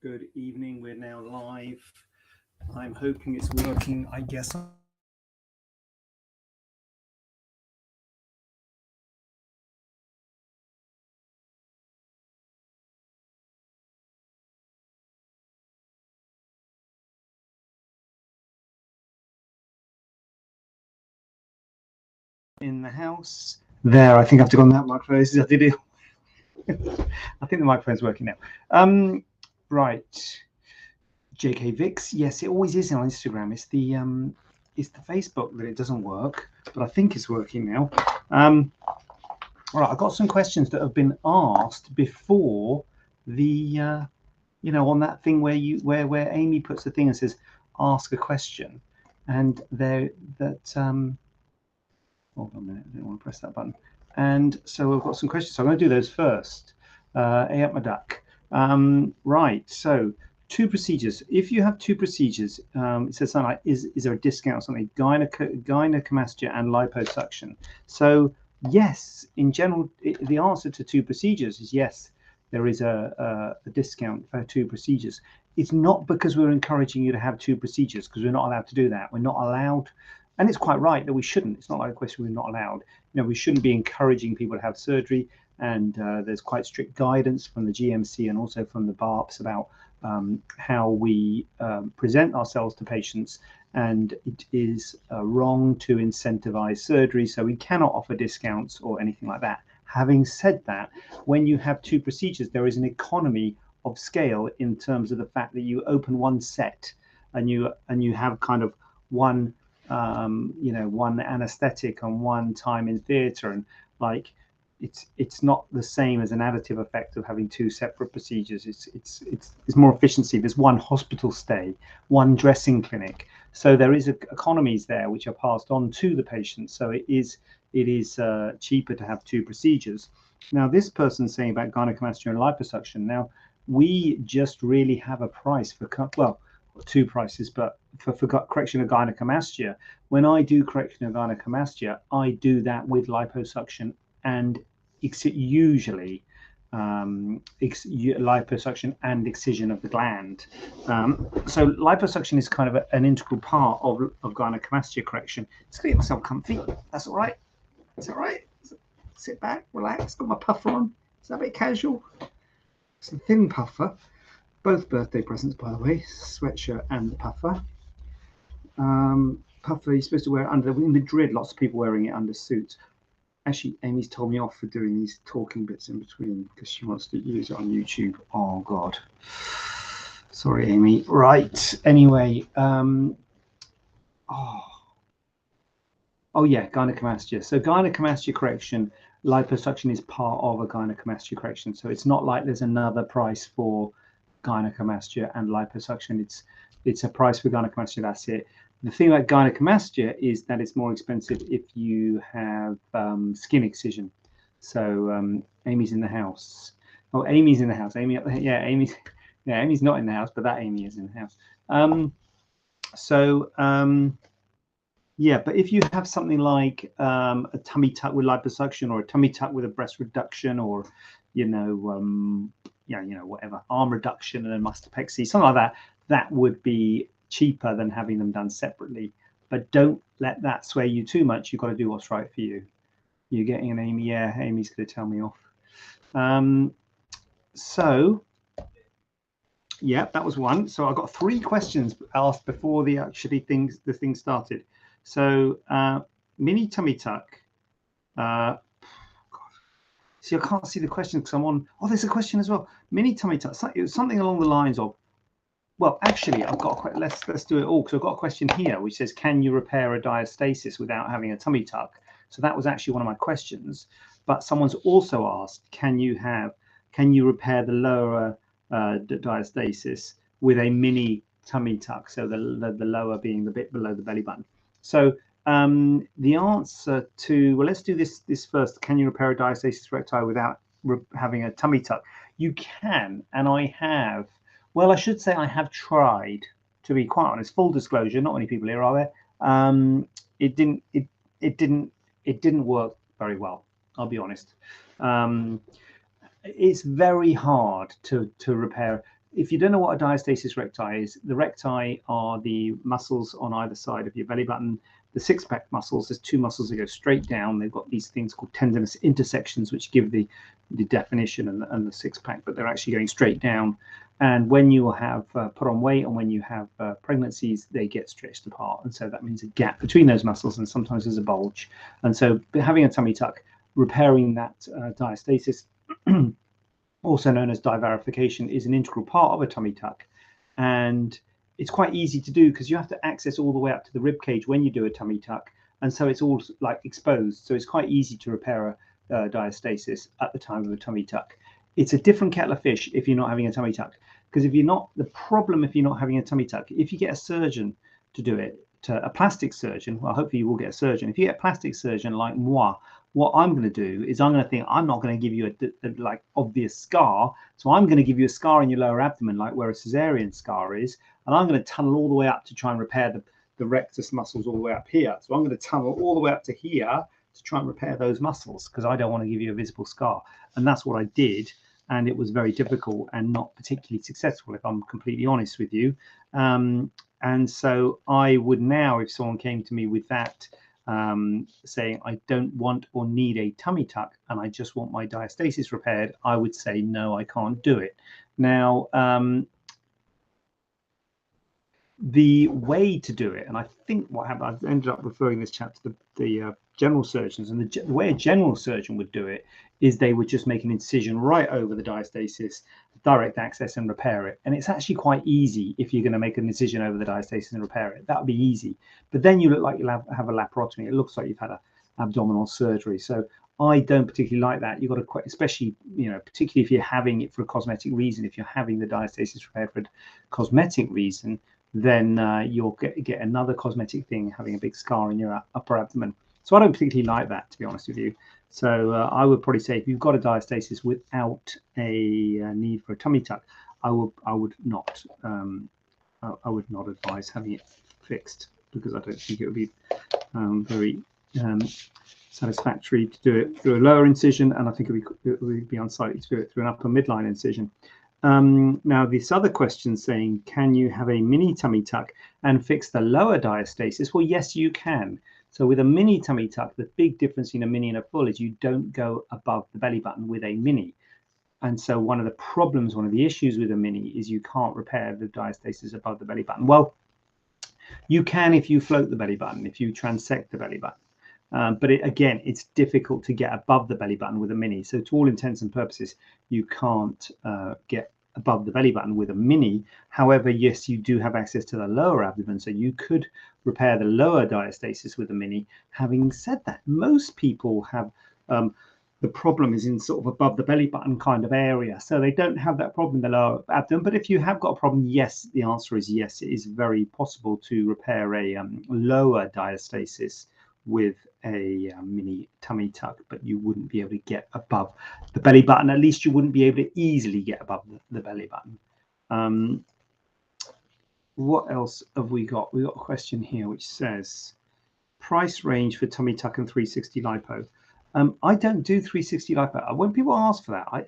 Good evening. We're now live. I'm hoping it's working. I guess in the house. There, I think I have to go on that microphone. I did it. I think the microphone's working now. Right. JK Vix. Yes, it always is on Instagram. It's the Facebook that it doesn't work, but I think it's working now. All right, I've got some questions that have been asked before the on that thing where Amy puts the thing and says ask a question, and hold on a minute, I didn't want to press that button. And so we've got some questions, so I'm going to do those first. Up my duck. Right, so 2 procedures. If you have 2 procedures, it says something like, is there a discount or something? Gynecomastia and liposuction. So yes, in general, the answer to 2 procedures is yes, there is a discount for 2 procedures. It's not because we're encouraging you to have 2 procedures, because we're not allowed to do that. We're not allowed, and it's quite right that we shouldn't. It's not like a question we're not allowed. We shouldn't be encouraging people to have surgery, and there's quite strict guidance from the GMC and also from the BARPs about how we present ourselves to patients, and it is wrong to incentivize surgery, so we cannot offer discounts or anything like that. Having said that, when you have 2 procedures, there is an economy of scale in terms of the fact that you open one set and you have kind of one one anaesthetic and one time in theatre, and like it's not the same as an additive effect of having 2 separate procedures. It's more efficiency. There's one hospital stay, one dressing clinic, so there is economies there which are passed on to the patient. So it is cheaper to have 2 procedures. Now this person's saying about gynecomastia and liposuction. Now we just really have a price for 2 prices, but for correction of gynecomastia, when I do correction of gynecomastia, I do that with liposuction and usually liposuction and excision of the gland. So liposuction is kind of an integral part of gynecomastia correction. Just gonna get myself comfy. That's all right. It's all right. Sit back, relax. Got my puffer on. Is that a bit casual? It's a thin puffer. Both birthday presents, by the way, sweatshirt and the puffer. Puffer you're supposed to wear it under. In Madrid, lots of people wearing it under suits. Actually, Amy's told me off for doing these talking bits in between because she wants to use it on YouTube. Oh God, sorry, Amy. Right. Anyway, oh yeah, gynecomastia. So gynecomastia correction, liposuction is part of a gynecomastia correction. So it's not like there's another price for gynecomastia and liposuction. It's a price for gynecomastia. That's it. The thing about gynecomastia is that it's more expensive if you have skin excision. So Amy's in the house. Oh, Amy's in the house. Amy, yeah, Amy's not in the house, but that Amy is in the house. Yeah, but if you have something like a tummy tuck with liposuction, or a tummy tuck with a breast reduction, or whatever, arm reduction and a mastopexy, something like that, that would be cheaper than having them done separately. But don't let that sway you too much. You've got to do what's right for you. You're getting an Amy. Yeah, Amy's going to tell me off. So yeah, that was one. So I got 3 questions asked before the thing started. So mini tummy tuck. God. See, I can't see the question because I'm on. Oh, there's a question as well. Mini tummy tuck. It was something along the lines of, well, actually, I've got let's do it all, because I've got a question here which says, can you repair a diastasis without having a tummy tuck? So that was actually one of my questions. But someone's also asked, can you repair the lower diastasis with a mini tummy tuck? So the lower being the bit below the belly button. So the answer to, well, let's do this first. Can you repair a diastasis recti without having a tummy tuck? You can, and I have. Well, I should say I have tried, to be quite honest. Full disclosure, not many people here are there. It didn't work very well, I'll be honest. It's very hard to repair. if you don't know what a diastasis recti is, the recti are the muscles on either side of your belly button. The six-pack muscles, there's two muscles that go straight down. They've got these things called tendinous intersections, which give the definition and the six-pack, but they're actually going straight down. And when you have put on weight and when you have pregnancies, they get stretched apart. And so that means a gap between those muscles, and sometimes there's a bulge. And so having a tummy tuck, repairing that diastasis, also known as divarification, is an integral part of a tummy tuck. And it's quite easy to do because you have to access all the way up to the rib cage when you do a tummy tuck. And so it's all like exposed. So it's quite easy to repair a diastasis at the time of a tummy tuck. It's a different kettle of fish if you're not having a tummy tuck. Because if you're not, the problem if you're not having a tummy tuck, if you get a surgeon to do it, a plastic surgeon, well, hopefully you will get a surgeon. If you get a plastic surgeon like moi, what I'm going to do is I'm going to think I'm not going to give you a like obvious scar. So I'm going to give you a scar in your lower abdomen, like where a cesarean scar is. And I'm going to tunnel all the way up to try and repair the rectus muscles all the way up here. So I'm going to tunnel all the way up to here to try and repair those muscles because I don't want to give you a visible scar. And that's what I did. And it was very difficult and not particularly successful, if I'm completely honest with you. And so I would now, if someone came to me with that, saying I don't want or need a tummy tuck and I just want my diastasis repaired, I would say, no, I can't do it. Now, the way to do it, and I think what happened, I ended up referring this chap to the general surgeons, and the way a general surgeon would do it is they would just make an incision right over the diastasis, direct access and repair it. And it's actually quite easy if you're going to make an incision over the diastasis and repair it. That would be easy. But then you look like you'll have a laparotomy. It looks like you've had an abdominal surgery. So I don't particularly like that. You've got to, especially, particularly if you're having it for a cosmetic reason, if you're having the diastasis repaired for a cosmetic reason, then you'll get another cosmetic thing, having a big scar in your upper abdomen. So I don't particularly like that, to be honest with you. So I would probably say if you've got a diastasis without a need for a tummy tuck, I would not advise having it fixed, because I don't think it would be very satisfactory to do it through a lower incision, and I think it would be unsightly to do it through an upper midline incision. Now, this other question saying, can you have a mini tummy tuck and fix the lower diastasis? Well, yes, you can. So with a mini tummy tuck, the big difference in a mini and a full is you don't go above the belly button with a mini. And so one of the issues with a mini is you can't repair the diastasis above the belly button. Well, you can if you float the belly button, if you transect the belly button. But again, it's difficult to get above the belly button with a mini. So to all intents and purposes, you can't get above the belly button with a mini. However, yes, you do have access to the lower abdomen, so you could repair the lower diastasis with a mini. Having said that, most people have the problem is in sort of above the belly button kind of area, so they don't have that problem in the lower abdomen. But if you have got a problem, yes, the answer is yes, it is very possible to repair a lower diastasis with a mini tummy tuck, but you wouldn't be able to get above the belly button. At least you wouldn't be able to easily get above the belly button. What else have we got? We got a question here which says price range for tummy tuck and 360 lipo. I don't do 360 lipo. When people ask for that, I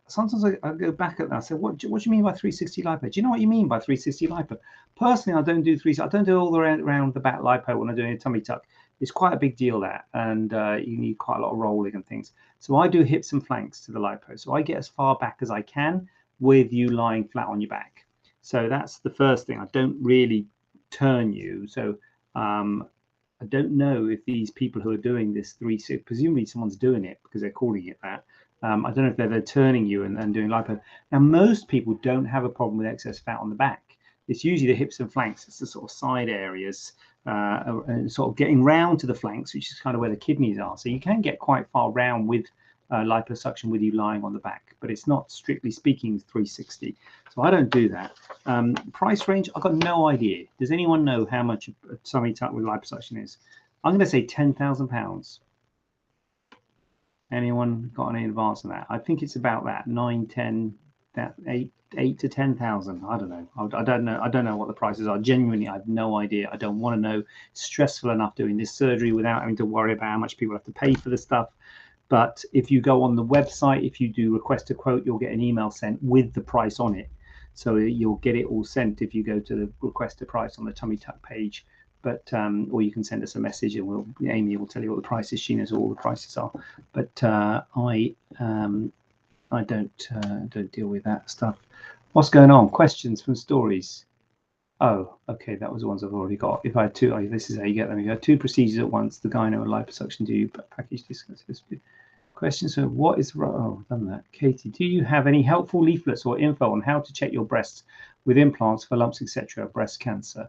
sometimes I go back at that. I say, what do you mean by 360 lipo? Do you know what you mean by 360 lipo? Personally, I don't do 360. I don't do all the around the back lipo when I'm doing a tummy tuck. It's quite a big deal there, and you need quite a lot of rolling and things. So I do hips and flanks to the lipo. So I get as far back as I can with you lying flat on your back. So that's the first thing. I don't really turn you. So I don't know if these people who are doing this 360, presumably someone's doing it because they're calling it that. I don't know if they're turning you and doing lipo. Now, most people don't have a problem with excess fat on the back. It's usually the hips and flanks. It's the sort of side areas and sort of getting round to the flanks, which is kind of where the kidneys are. So you can get quite far round with liposuction with you lying on the back, but it's not strictly speaking 360. So I don't do that. Price range, I've got no idea. Does anyone know how much a tummy tuck with liposuction is? I'm going to say £10,000. Anyone got any advance on that? I think it's about that 9, 10, that 8 to 10,000. I don't know. I don't know. I don't know what the prices are. Genuinely, I have no idea. I don't want to know. It's stressful enough doing this surgery without having to worry about how much people have to pay for the stuff. But if you go on the website, if you do request a quote, you'll get an email sent with the price on it. So you'll get it all sent if you go to the request a price on the Tummy Tuck page. But or you can send us a message and Amy will tell you what the price is. She knows what all the prices are. But I don't deal with that stuff. What's going on? Questions from stories. Oh, okay, that was the ones I've already got. If I had two, this is how you get them. You have two procedures at once, the gyno and liposuction. Do you package discuss this? Question, so what is wrong? Oh, I've done that. Katie, do you have any helpful leaflets or info on how to check your breasts with implants for lumps, etc., breast cancer?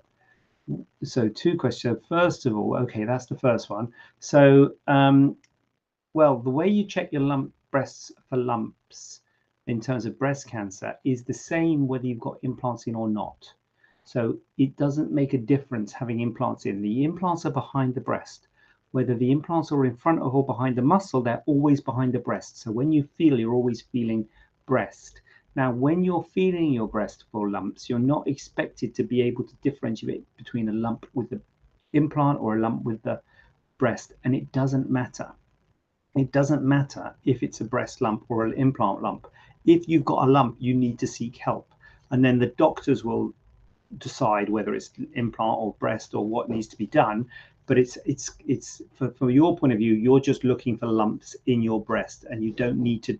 So two questions. First of all, okay, that's the first one. So, well, the way you check your breasts for lumps in terms of breast cancer is the same whether you've got implants in or not. So it doesn't make a difference having implants in. The implants are behind the breast. Whether the implants are in front of or behind the muscle, they're always behind the breast. So when you feel, you're always feeling breast. Now, when you're feeling your breast for lumps, you're not expected to be able to differentiate between a lump with the implant or a lump with the breast, and it doesn't matter. It doesn't matter if it's a breast lump or an implant lump. If you've got a lump, you need to seek help, and then the doctors will decide whether it's implant or breast or what needs to be done. But it's from your point of view, you're just looking for lumps in your breast, and you don't need to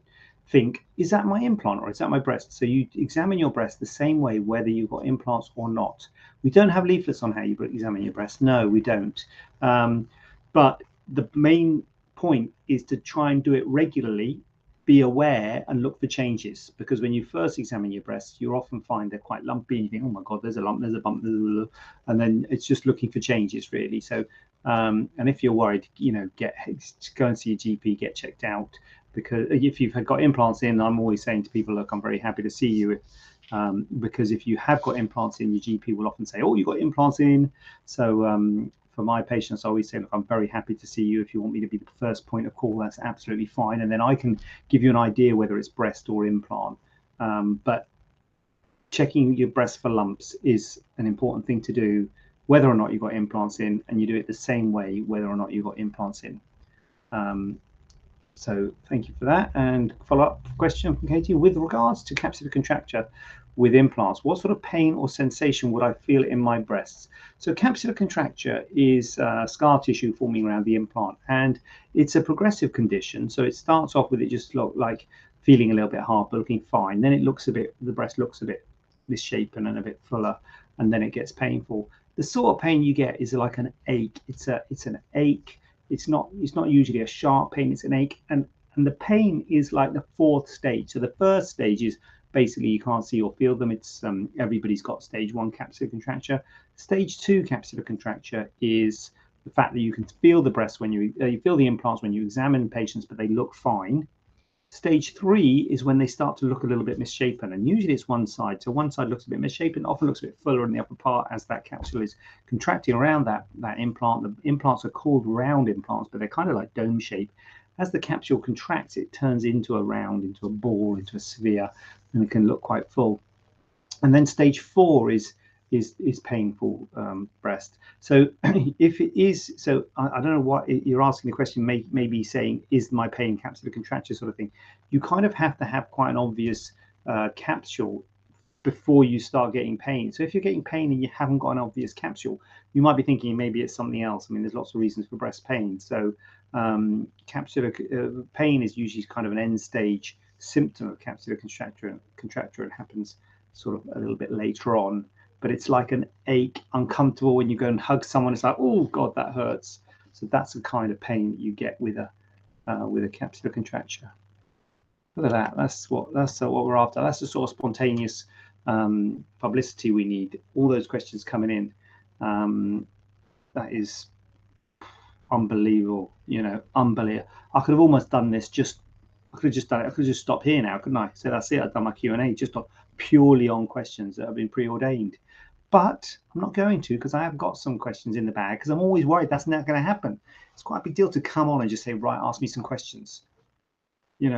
think, is that my implant or is that my breast? So you examine your breast the same way whether you've got implants or not. We don't have leaflets on how you examine your breast. No, we don't. But the main point is to try and do it regularly, be aware and look for changes, because when you first examine your breasts, you often find they're quite lumpy and you think, oh my god, there's a lump, there's a bump, and then it's just looking for changes really. So and if you're worried, go and see your GP, get checked out, because if you've got implants in, I'm always saying to people, look, I'm very happy to see you, because if you have got implants in, your GP will often say, oh, you've got implants in. So for my patients, I always say, look, I'm very happy to see you. If you want me to be the first point of call, that's absolutely fine. And then I can give you an idea whether it's breast or implant. But checking your breast for lumps is an important thing to do, whether or not you've got implants in, and you do it the same way, whether or not you've got implants in. So thank you for that. And follow-up question from Katie. With regards to capsular contracture with implants, what sort of pain or sensation would I feel in my breasts? So capsular contracture is scar tissue forming around the implant, and it's a progressive condition. So it starts off with it just like feeling a little bit hard, but looking fine. Then the breast looks a bit misshapen and a bit fuller, and then it gets painful. The sort of pain you get is like an ache. It's an ache. It's not usually a sharp pain, it's an ache, and the pain is like the fourth stage. So the first stage is basically you can't see or feel them. It's everybody's got stage 1 capsular contracture. Stage 2 capsular contracture is the fact that you can feel the breast when you feel the implants when you examine patients, but they look fine. Stage 3 is when they start to look a little bit misshapen, and usually it's one side. So one side looks a bit misshapen, often looks a bit fuller in the upper part as that capsule is contracting around that implant. The implants are called round implants, but they're kind of like dome shape. As the capsule contracts, it turns into a round, into a ball, into a sphere, and it can look quite full. And then stage 4 is painful breast. So if it is, so I don't know what you're asking the question, maybe saying, is my pain capsular contracture sort of thing? You kind of have to have quite an obvious capsule before you start getting pain. So if you're getting pain and you haven't got an obvious capsule, you might be thinking maybe it's something else. I mean, there's lots of reasons for breast pain. So capsular pain is usually kind of an end stage symptom of capsular contracture. It happens sort of a little bit later on, but it's like an ache, uncomfortable when you go and hug someone. It's like, oh god, that hurts. So that's the kind of pain that you get with a capsular contracture. Look at that. That's what we're after. That's the sort of spontaneous publicity we need. All those questions coming in. That is unbelievable. Unbelievable. I could have almost done this I could have just done it. I could have just stopped here now, couldn't I? So that's it. I've done my Q&A just purely on questions that have been preordained. But I'm not going to, because I have got some questions in the bag, because I'm always worried that's not going to happen. It's quite a big deal to come on and just say, right, ask me some questions.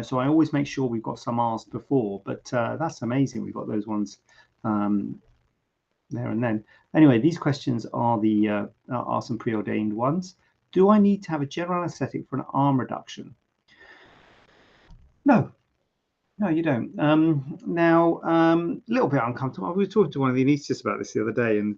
So I always make sure we've got some asked before, but that's amazing. We've got those ones there and then. Anyway, these questions are some preordained ones. Do I need to have a general anesthetic for an arm reduction? No, No, you don't. Now, a little bit uncomfortable. We were talking to one of the anaesthetists about this the other day, and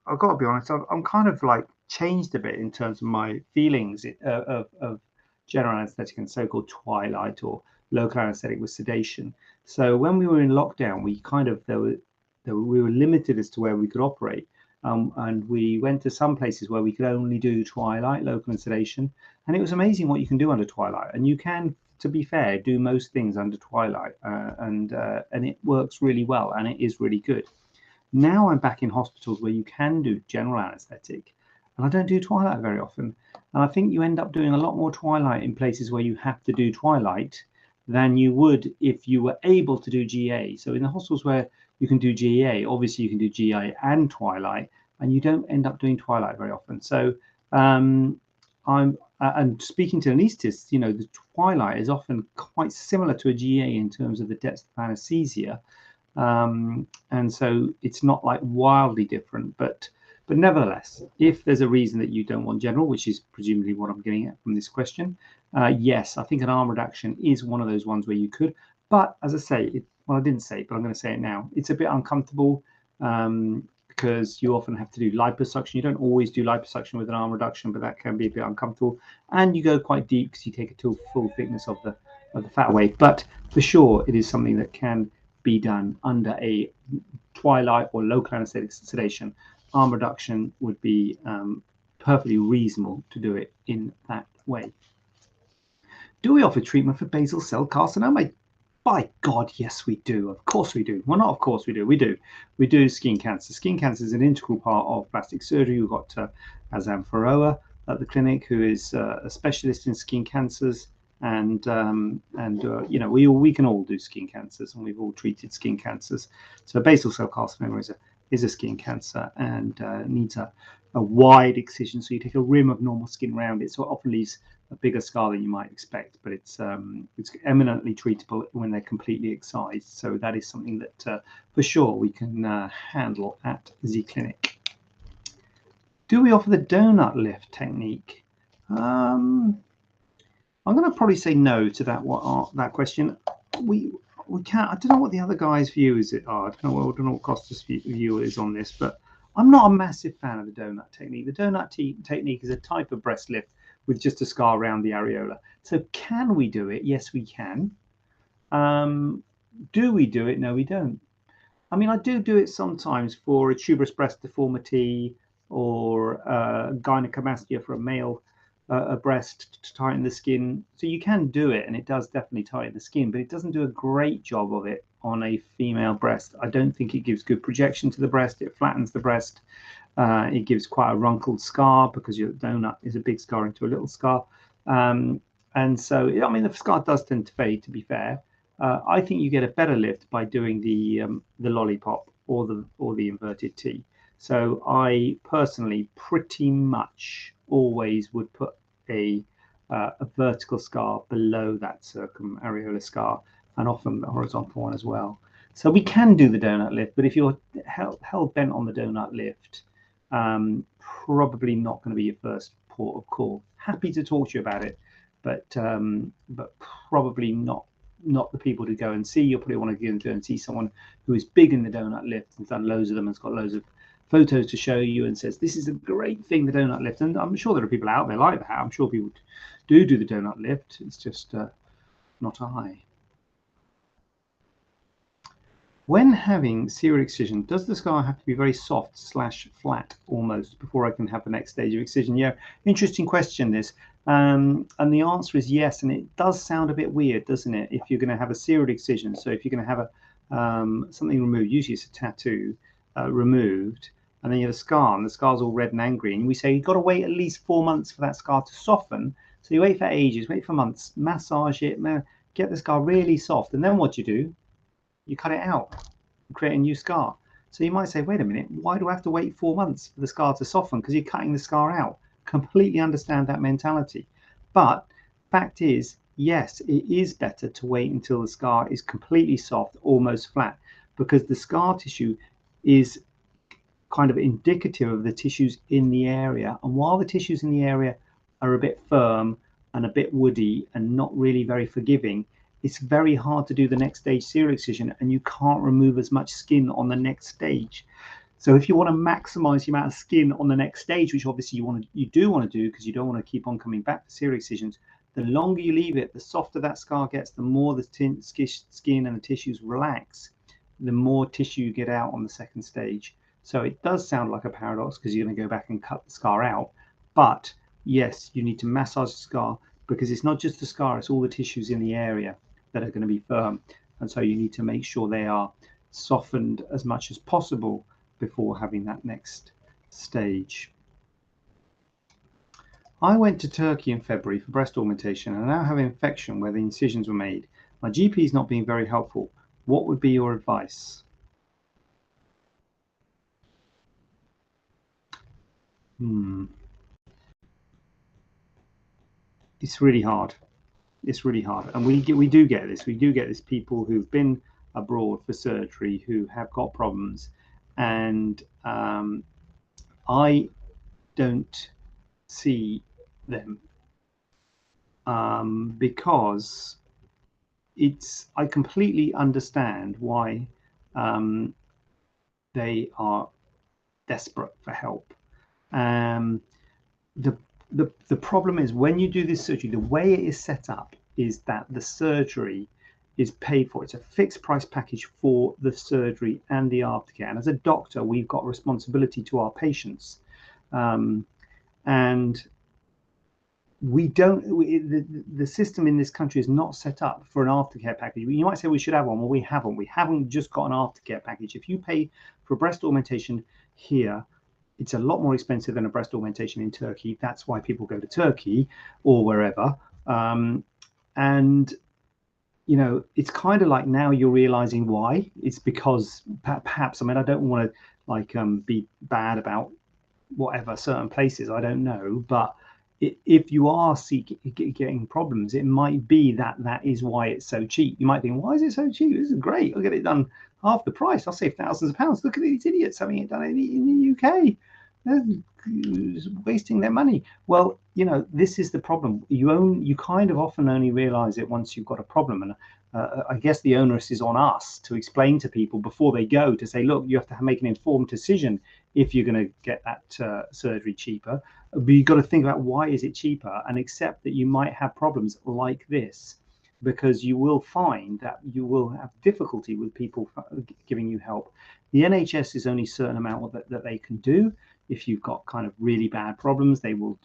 I've got to be honest, I'm kind of like changed a bit in terms of my feelings of general anaesthetic and so-called twilight or local anaesthetic with sedation. So when we were in lockdown, we kind of we were limited as to where we could operate. And we went to some places where we could only do twilight, local and sedation. And it was amazing what you can do under twilight. And you can, to be fair, do most things under twilight. And it works really well. And it is really good. Now I'm back in hospitals where you can do general anesthetic. And I don't do twilight very often. And I think you end up doing a lot more twilight in places where you have to do twilight than you would if you were able to do GA. So in the hospitals where you can do GA, obviously you can do GA and twilight, and you don't end up doing twilight very often. So I'm and speaking to anaesthetists, you know, the twilight is often quite similar to a GA in terms of the depth of anesthesia, and so it's not like wildly different. But nevertheless, if there's a reason that you don't want general, which is presumably what I'm getting at from this question, yes, I think an arm reduction is one of those ones where you could. But as I say, well, I didn't say it, but I'm going to say it now. It's a bit uncomfortable because you often have to do liposuction. You don't always do liposuction with an arm reduction, but that can be a bit uncomfortable. And you go quite deep because you take it to full thickness of the fat away. But for sure, it is something that can be done under a twilight or local anesthetic sedation. Arm reduction would be perfectly reasonable to do it in that way. Do we offer treatment for basal cell carcinoma? By God, yes, we do. Of course we do. Well, not of course we do. We do. We do skin cancer. Skin cancer is an integral part of plastic surgery. We've got Azam Faroa at the clinic, who is a specialist in skin cancers. And you know, we can all do skin cancers, and we've all treated skin cancers. So basal cell carcinoma is a skin cancer and needs a wide excision. So you take a rim of normal skin around it, so it often leaves a bigger scar than you might expect, but it's eminently treatable when they're completely excised. So that is something that for sure we can handle at the clinic. Do we offer the donut lift technique? I'm going to probably say no to that question. We can't. I don't know what the other guys' views are. I don't know what Costa's view is on this, but I'm not a massive fan of the donut technique. The donut technique is a type of breast lift with just a scar around the areola. So can we do it? Yes, we can. Do we do it? No, we don't. I mean, I do it sometimes for a tuberous breast deformity or gynecomastia for a male a breast to tighten the skin. So you can do it, and it does definitely tighten the skin, but it doesn't do a great job of it on a female breast. I don't think it gives good projection to the breast. It flattens the breast. It gives quite a wrinkled scar because your donut is a big scar into a little scar. And so, I mean, the scar does tend to fade, to be fair. I think you get a better lift by doing the lollipop or the inverted T. So I personally pretty much always would put a vertical scar below that circumareolar scar, and often the horizontal one as well. So we can do the donut lift, but if you're hell bent on the donut lift, probably not going to be your first port of call. Happy to talk to you about it, but probably not the people to go and see. You'll probably want to go and see someone who is big in the donut lift and done loads of them and has got loads of photos to show you and says this is a great thing, the donut lift. And I'm sure there are people out there like that. I'm sure people do the donut lift. It's just not I. When having serial excision, does the scar have to be very soft / flat almost before I can have the next stage of excision? Yeah, interesting question this. And the answer is yes. And it does sound a bit weird, doesn't it? If you're going to have a serial excision, so if you're going to have a something removed, usually it's a tattoo removed, and then you have a scar, and the scar's all red and angry, and we say you've got to wait at least 4 months for that scar to soften. So you wait for ages, wait for months, massage it, get the scar really soft, and then what do? You cut it out and create a new scar. So you might say, wait a minute, why do I have to wait 4 months for the scar to soften? Because you're cutting the scar out. Completely understand that mentality. But fact is, yes, it is better to wait until the scar is completely soft, almost flat, because the scar tissue is kind of indicative of the tissues in the area. And while the tissues in the area are a bit firm and a bit woody and not really very forgiving, it's very hard to do the next stage serial excision, and you can't remove as much skin on the next stage. So if you want to maximize the amount of skin on the next stage, which obviously you do want to do because you don't want to keep on coming back to serial excisions, the longer you leave it, the softer that scar gets, the more the skin and the tissues relax, the more tissue you get out on the second stage. So it does sound like a paradox because you're going to go back and cut the scar out. But yes, you need to massage the scar because it's not just the scar, it's all the tissues in the area that are going to be firm. And so you need to make sure they are softened as much as possible before having that next stage. I went to Turkey in February for breast augmentation and I now have an infection where the incisions were made. My GP is not being very helpful. What would be your advice? It's really hard. It's really hard, and we do get this. We do get this people who've been abroad for surgery who have got problems, and I don't see them because I completely understand why they are desperate for help. The problem is when you do this surgery, the way it is set up is that the surgery is paid for. It's a fixed price package for the surgery and the aftercare. And as a doctor, we've got responsibility to our patients. And we don't, the system in this country is not set up for an aftercare package. You might say we should have one. Well, we haven't. We haven't just got an aftercare package. If you pay for breast augmentation here, it's a lot more expensive than a breast augmentation in Turkey. That's why people go to Turkey or wherever. And, you know, it's kind of like now you're realizing why. It's because perhaps, I mean, I don't want to like be bad about whatever certain places, I don't know, but if you are getting problems, it might be that is why it's so cheap. You might think, why is it so cheap? This is great. I'll get it done half the price. I'll save thousands of pounds. Look at these idiots having it done in the UK. They're wasting their money. Well, you know, this is the problem. You kind of often only realize it once you've got a problem. And I guess the onus is on us to explain to people before they go, to say, look, you have to make an informed decision if you're going to get that surgery cheaper. But you've got to think about why is it cheaper and accept that you might have problems like this, because you will find that you will have difficulty with people giving you help. The NHS is only a certain amount that they can do. If you've got kind of really bad problems, they will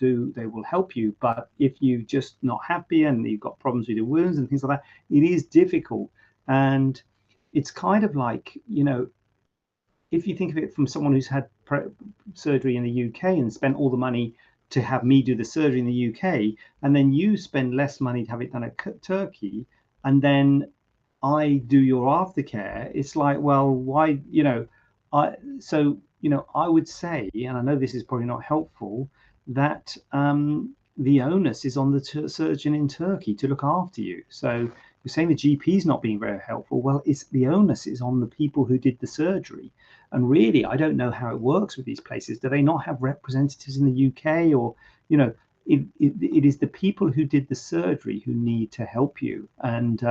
help you. But if you're just not happy and you've got problems with your wounds and things like that, it is difficult. And it's kind of like, you know, if you think of it from someone who's had surgery in the UK and spent all the money to have me do the surgery in the UK, and then you spend less money to have it done at Turkey, and then I do your aftercare, it's like, well, why, you know, so, you know, I would say, and I know this is probably not helpful, that the onus is on the surgeon in Turkey to look after you. So you're saying the GP is not being very helpful. Well, it's the onus is on the people who did the surgery. And really, I don't know how it works with these places. Do they not have representatives in the UK? Or, you know, it is the people who did the surgery who need to help you. And,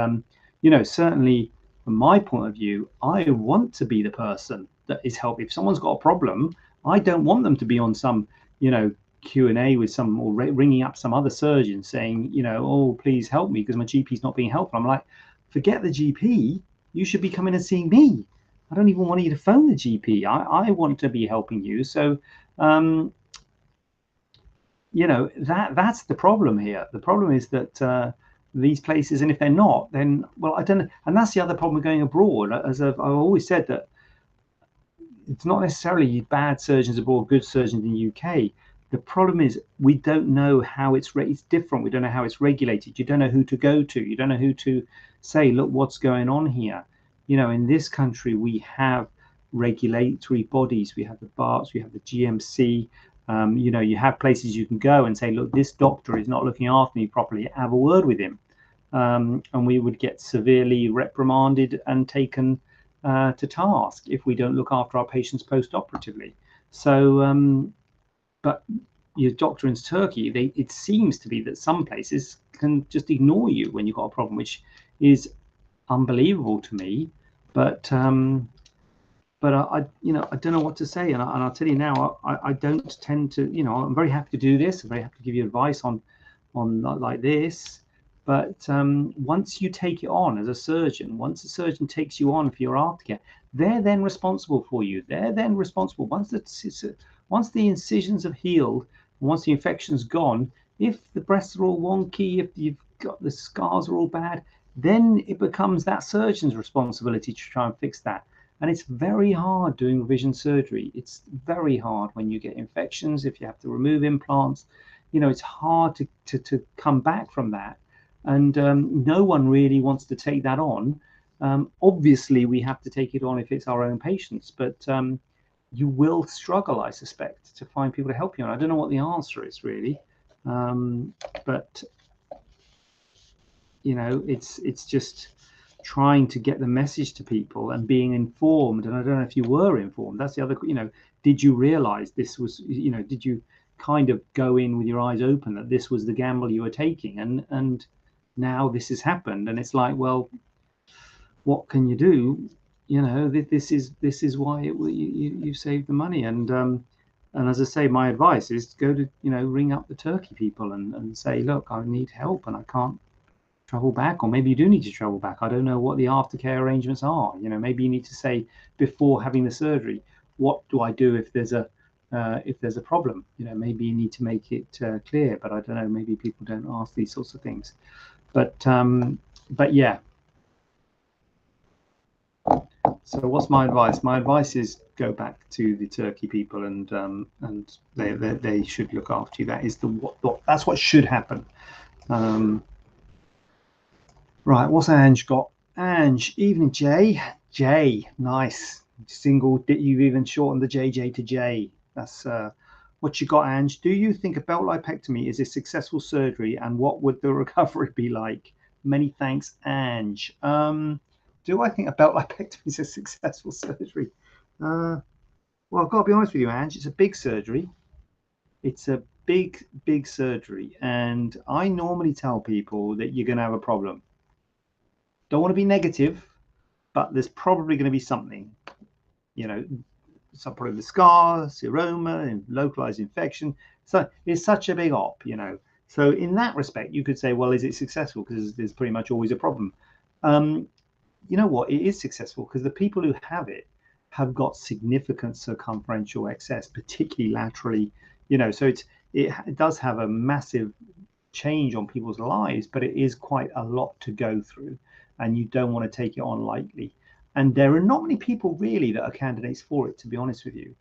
you know, certainly from my point of view, I want to be the person that is helping. If someone's got a problem, I don't want them to be on some, you know, Q&A with some, or ringing up some other surgeon saying, you know, oh, please help me because my GP's not being helpful. I'm like, forget the GP. You should be coming and seeing me. I don't even want you to phone the GP. I want to be helping you. So, you know, that's the problem here. The problem is that these places, and if they're not, then, well, I don't know. And that's the other problem with going abroad. As I've always said, that it's not necessarily bad surgeons abroad, good surgeons in the UK. The problem is we don't know how it's different. We don't know how it's regulated. You don't know who to go to. You don't know who to say, look, what's going on here. You know, in this country, we have regulatory bodies. We have the BARTs, we have the GMC. You know, you have places you can go and say, look, this doctor is not looking after me properly. Have a word with him. And we would get severely reprimanded and taken to task if we don't look after our patients post-operatively. So, but your doctor in Turkey, it seems to be that some places can just ignore you when you've got a problem, which is unbelievable to me. But I you know, I don't know what to say, and I'll tell you now, I don't tend to, you know, I'm very happy to do this. I'm very happy to give you advice on like this. But once you take it on as a surgeon, once a surgeon takes you on for your aftercare, they're then responsible for you. They're then responsible once the incisions have healed, once the infection's gone. If the breasts are all wonky, if you've got the scars are all bad, then it becomes that surgeon's responsibility to try and fix that. And it's very hard doing revision surgery. It's very hard when you get infections, if you have to remove implants. You know, it's hard to come back from that. And no one really wants to take that on. Obviously, we have to take it on if it's our own patients, but you will struggle, I suspect, to find people to help you. And I don't know what the answer is really, but you know, it's just trying to get the message to people and being informed. And I don't know if you were informed. That's the other, you know, did you realize this was, you know, did you kind of go in with your eyes open that this was the gamble you were taking, and now this has happened, and it's like, well, what can you do? You know, this is why you saved the money. And as I say, my advice is to go to, you know, ring up the Turkey people and say, look, I need help and I can't travel back. Or maybe you do need to travel back. I don't know what the aftercare arrangements are. You know, maybe you need to say before having the surgery, what do I do if there's a problem? You know, maybe you need to make it clear. But I don't know. Maybe people don't ask these sorts of things. But yeah. So what's my advice? My advice is go back to the Turkey people, and they should look after you. That is that's what should happen. Right, what's Ange got? Ange, evening Jay. Jay, nice. Single, you've even shortened the JJ to J. That's what you got, Ange. Do you think a belt lipectomy is a successful surgery, and what would the recovery be like? Many thanks, Ange. Do I think a belt lipectomy is a successful surgery? Well, I've got to be honest with you, Ange. It's a big surgery. It's a big surgery, and I normally tell people that you're going to have a problem. Don't want to be negative, but there's probably going to be something, you know, some probably the scar, seroma, and localized infection. So it's such a big op, you know. So in that respect, you could say, well, is it successful? Because there's pretty much always a problem. You know what? It is successful because the people who have it have got significant circumferential excess, particularly laterally, you know. So it does have a massive change on people's lives, but it is quite a lot to go through, and you don't want to take it on lightly. And there are not many people really that are candidates for it, to be honest with you.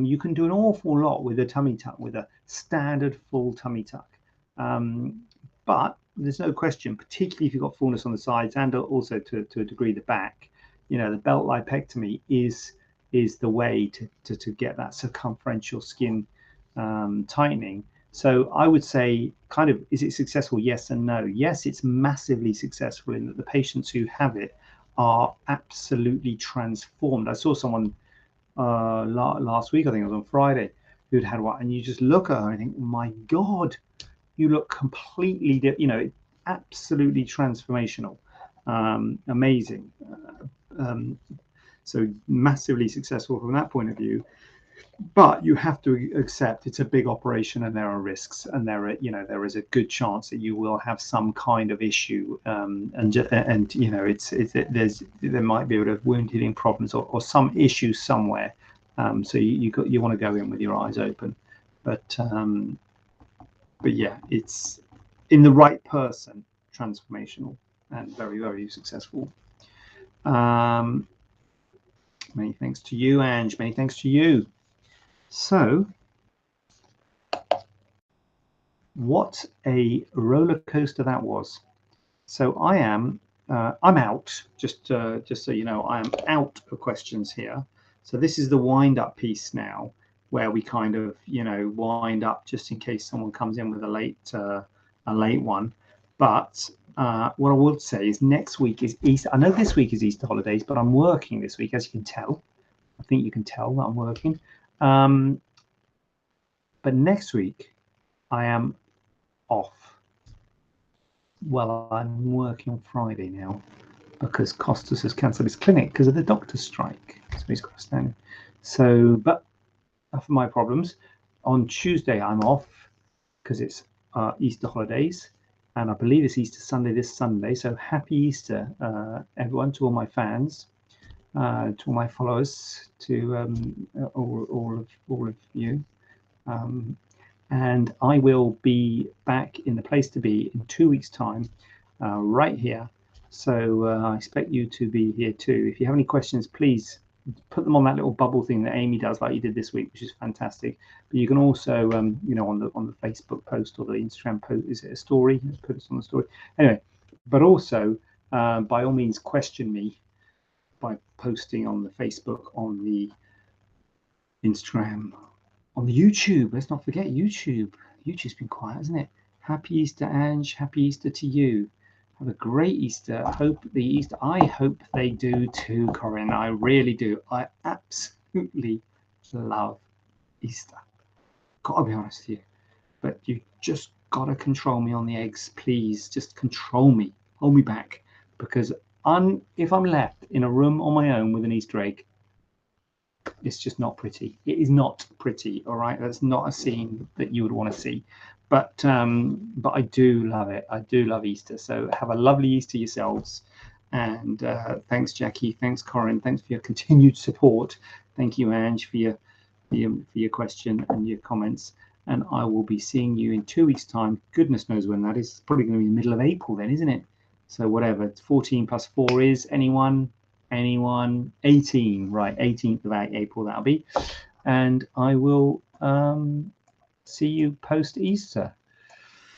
You can do an awful lot with a tummy tuck, with a standard full tummy tuck. But there's no question, particularly if you've got fullness on the sides and also to a degree the back, you know, the belt lipectomy is the way to get that circumferential skin tightening. So I would say, kind of, is it successful? Yes and no. Yes, it's massively successful in that the patients who have it are absolutely transformed. I saw someone last week, I think it was on Friday, who'd had one, and you just look at her and think, my God, you look completely, you know, absolutely transformational, amazing. So massively successful from that point of view. But you have to accept it's a big operation and there are risks, and there is a good chance that you will have some kind of issue, and you know, there might be a bit of wound healing problems or some issue somewhere. So you want to go in with your eyes open, but yeah, it's in the right person, transformational and very, very successful. Many thanks to you, Ange. Many thanks to you. So, what a roller coaster that was. So I'm out. Just so you know, I am out of questions here. So this is the wind up piece now, where we kind of, you know, wind up just in case someone comes in with a late one. But what I would say is next week is Easter. I know this week is Easter holidays, but I'm working this week, as you can tell. I think you can tell that I'm working. But next week I am off. well, I'm working on Friday now because Costas has cancelled his clinic because of the doctor's strike. So he's got to stand. So, but for my problems, on Tuesday I'm off because it's Easter holidays, and I believe it's Easter Sunday this Sunday. So happy Easter, everyone, to all my fans, to all my followers, to all of you. And I will be back in the place to be in 2 weeks' time, right here. So I expect you to be here too. If you have any questions, please put them on that little bubble thing that Amy does, like you did this week, which is fantastic. But you can also, you know, on the Facebook post or the Instagram post, is it a story? Let's put it on the story. Anyway, but also, by all means, question me by posting on the Facebook, on the Instagram, on the YouTube. Let's not forget YouTube. YouTube's been quiet, hasn't it? Happy Easter, Ange. Happy Easter to you. Have a great Easter. I hope they do too, Corinne. I really do. I absolutely love Easter. Gotta be honest with you. But you just gotta control me on the eggs, please. Just control me. Hold me back. Because if I'm left in a room on my own with an Easter egg, it's just not pretty. It is not pretty. All right, that's not a scene that you would want to see. But I do love it. I do love Easter. So have a lovely Easter yourselves. And thanks, Jackie. Thanks, Corinne. Thanks for your continued support. Thank you, Ange, for your question and your comments. And I will be seeing you in 2 weeks' time. Goodness knows when that is. It's probably going to be the middle of April then, isn't it? So whatever. 14 plus 4 is anyone? 18, right? 18th of April that'll be. And I will see you post Easter.